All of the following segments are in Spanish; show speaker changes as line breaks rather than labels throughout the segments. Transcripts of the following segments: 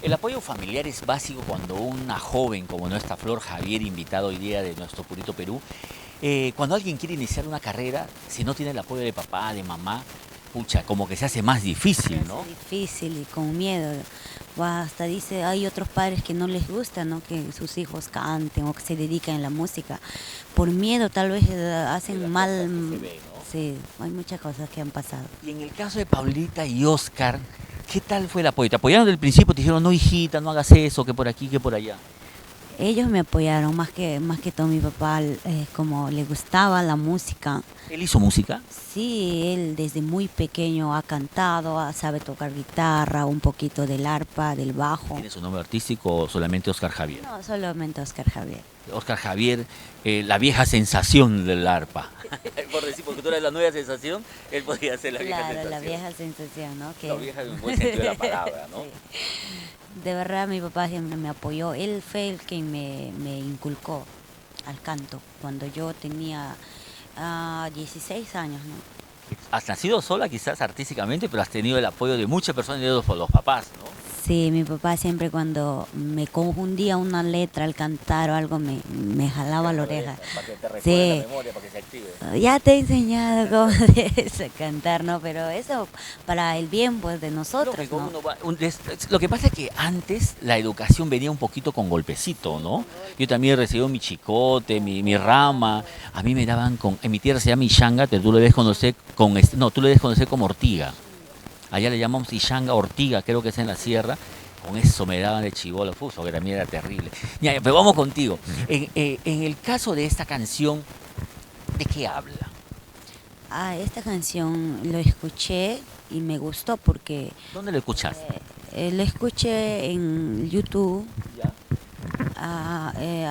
El apoyo familiar es básico cuando una joven como nuestra Flor Javier, invitada hoy día de nuestro Purito Perú, cuando alguien quiere iniciar una carrera, si no tiene el apoyo de papá, de mamá, pucha, como que se hace más
Se
difícil,
hace
¿no?
difícil y con miedo. O hasta dice, hay otros padres que no les gusta, ¿no? Que sus hijos canten o que se dediquen a la música. Por miedo tal vez
De
hacen
las cosas
mal.
que se ven, ¿no?
Sí, hay muchas cosas que han pasado.
Y en el caso de Paulita y Oscar, ¿qué tal fue el apoyo? ¿Te apoyaron desde el principio? Te dijeron, no, hijita, no hagas eso, que por aquí, que por allá.
Ellos me apoyaron más que todo mi papá, como le gustaba la música.
¿Él hizo música?
Sí, él desde muy pequeño ha cantado, sabe tocar guitarra, un poquito del arpa, del bajo.
¿Tiene su nombre artístico o solamente Oscar Javier?
No, solamente Oscar Javier.
Oscar Javier, la vieja sensación del arpa. Por decir, porque tú eres la nueva sensación, él podría ser la vieja
Claro,
sensación.
la vieja sensación, ¿no?
La vieja en un buen sentido de la palabra, ¿no?
Sí. De verdad mi papá siempre me apoyó. Él fue el que me inculcó al canto cuando yo tenía 16 años, ¿no?
Has nacido sola quizás artísticamente, pero has tenido el apoyo de muchas personas y de los papás, ¿no?
Sí, mi papá siempre cuando me confundía una letra al cantar o algo me jalaba la oreja.
Para que te recuerde
Sí,
la memoria, para que se active.
ya te he enseñado cómo debes cantar, ¿no? Pero eso para el bien pues de nosotros,
Lógico,
¿no?
lo que pasa es que antes la educación venía un poquito con golpecito, ¿no? Yo también recibí mi chicote, mi rama, a mí me daban con, en mi tierra se llama Ishanga, tú lo debes conocer con, no, tú lo debes conocer como ortiga. Allá le llamamos Ishanga ortiga, creo que es en la sierra. Con eso me daban de chivolo, fuso, que también era terrible. Ya, pero vamos contigo. En el caso de esta canción, ¿de qué habla?
Esta canción lo escuché y me gustó porque
¿Dónde lo escuchaste?
lo escuché en YouTube.
¿Ya?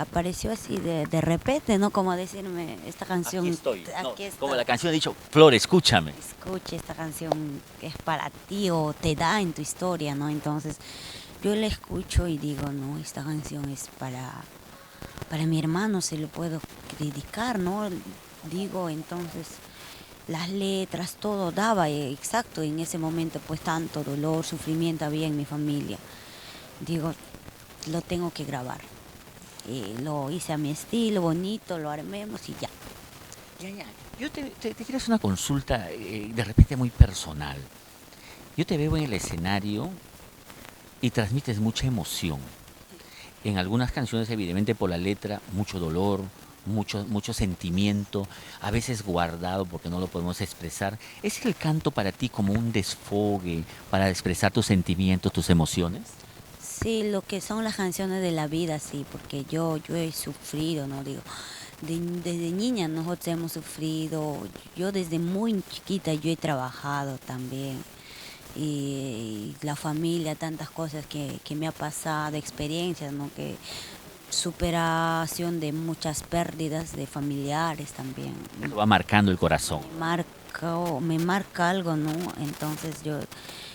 Apareció así de repente, ¿no? Como decirme, esta canción,
Aquí estoy. No,
aquí está.
como la canción ha dicho, Flor, escúchame.
Escuche esta canción que es para ti o te da en tu historia, ¿no? Entonces yo la escucho y digo, no, esta canción es para mi hermano, se lo puedo dedicar, ¿no? Digo, entonces las letras, todo daba exacto en ese momento, pues tanto dolor, sufrimiento había en mi familia. Digo, lo tengo que grabar. Lo hice a mi estilo, bonito, lo armemos y ya.
Ya, ya. Yo te quiero hacer una consulta de repente muy personal. Yo te veo en el escenario y transmites mucha emoción. En algunas canciones, evidentemente por la letra, mucho dolor, mucho sentimiento, a veces guardado porque no lo podemos expresar. ¿Es el canto para ti como un desfogue para expresar tus sentimientos, tus emociones?
Sí, lo que son las canciones de la vida, sí, porque yo he sufrido, ¿no? Digo, desde niña nosotros hemos sufrido, yo desde muy chiquita yo he trabajado también, y la familia, tantas cosas que me ha pasado, experiencias, ¿no? Que superación de muchas pérdidas de familiares también.
Eso va marcando el corazón.
Me marca algo, ¿no? Entonces yo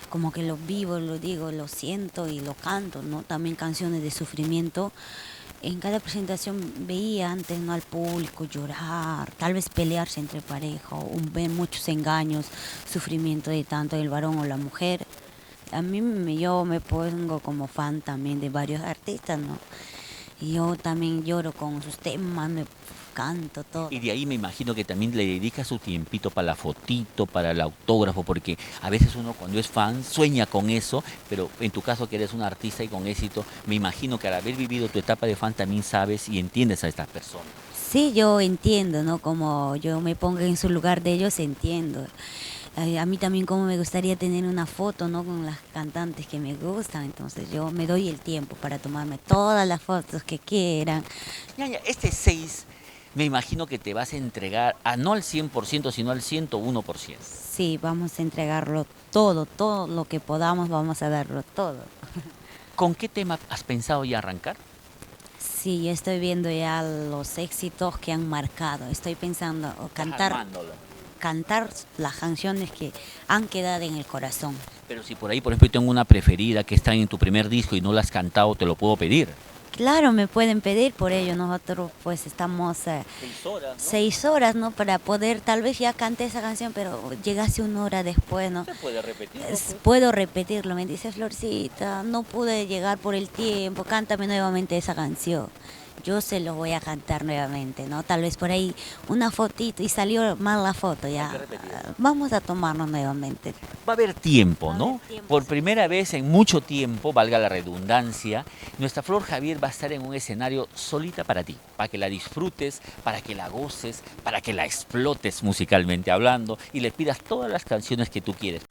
como que lo vivo, lo digo, lo siento y lo canto, ¿no? También canciones de sufrimiento. En cada presentación veía antes, ¿no? Al público llorar, tal vez pelearse entre pareja, o ver muchos engaños, sufrimiento de tanto el varón o la mujer. Yo me pongo como fan también de varios artistas, ¿no? Y yo también lloro con sus temas, me canto todo.
Y de ahí me imagino que también le dedica su tiempito para la fotito, para el autógrafo, porque a veces uno cuando es fan sueña con eso, pero en tu caso que eres un artista y con éxito, me imagino que al haber vivido tu etapa de fan también sabes y entiendes a estas personas.
Sí, yo entiendo, ¿no? Como yo me pongo en su lugar de ellos, entiendo. A mí también como me gustaría tener una foto, ¿no? Con las cantantes que me gustan, entonces yo me doy el tiempo para tomarme todas las fotos que quieran.
Ya, ya, este 6 me imagino que te vas a entregar a no al 100% sino al 101%.
Sí, vamos a entregarlo todo, todo lo que podamos, vamos a darlo todo.
¿Con qué tema has pensado ya arrancar?
Sí, estoy viendo ya los éxitos que han marcado. Estoy pensando
Estás armándolo.
cantar las canciones que han quedado en el corazón.
Pero si por ahí, por ejemplo, yo tengo una preferida que está en tu primer disco y no la has cantado, te lo puedo pedir.
Claro, me pueden pedir, por ello nosotros pues estamos
6 horas, ¿no?
6 horas, ¿no? Para poder, tal vez ya canté esa canción, pero llegase 1 hora después, ¿no?
Se puede repetir, ¿no? Pues.
Puedo repetirlo, me dice Florcita, no pude llegar por el tiempo, cántame nuevamente esa canción. Yo se lo voy a cantar nuevamente, ¿no? Tal vez por ahí una fotito y salió mal la foto,
Hay
ya.
que repetirlo.
Vamos a tomarnos nuevamente.
Va a haber tiempo,
Va a
¿no?
haber tiempo,
Por
sí.
primera vez en mucho tiempo, valga la redundancia, nuestra Flor Javier va a estar en un escenario solita para ti, para que la disfrutes, para que la goces, para que la explotes musicalmente hablando y le pidas todas las canciones que tú quieres.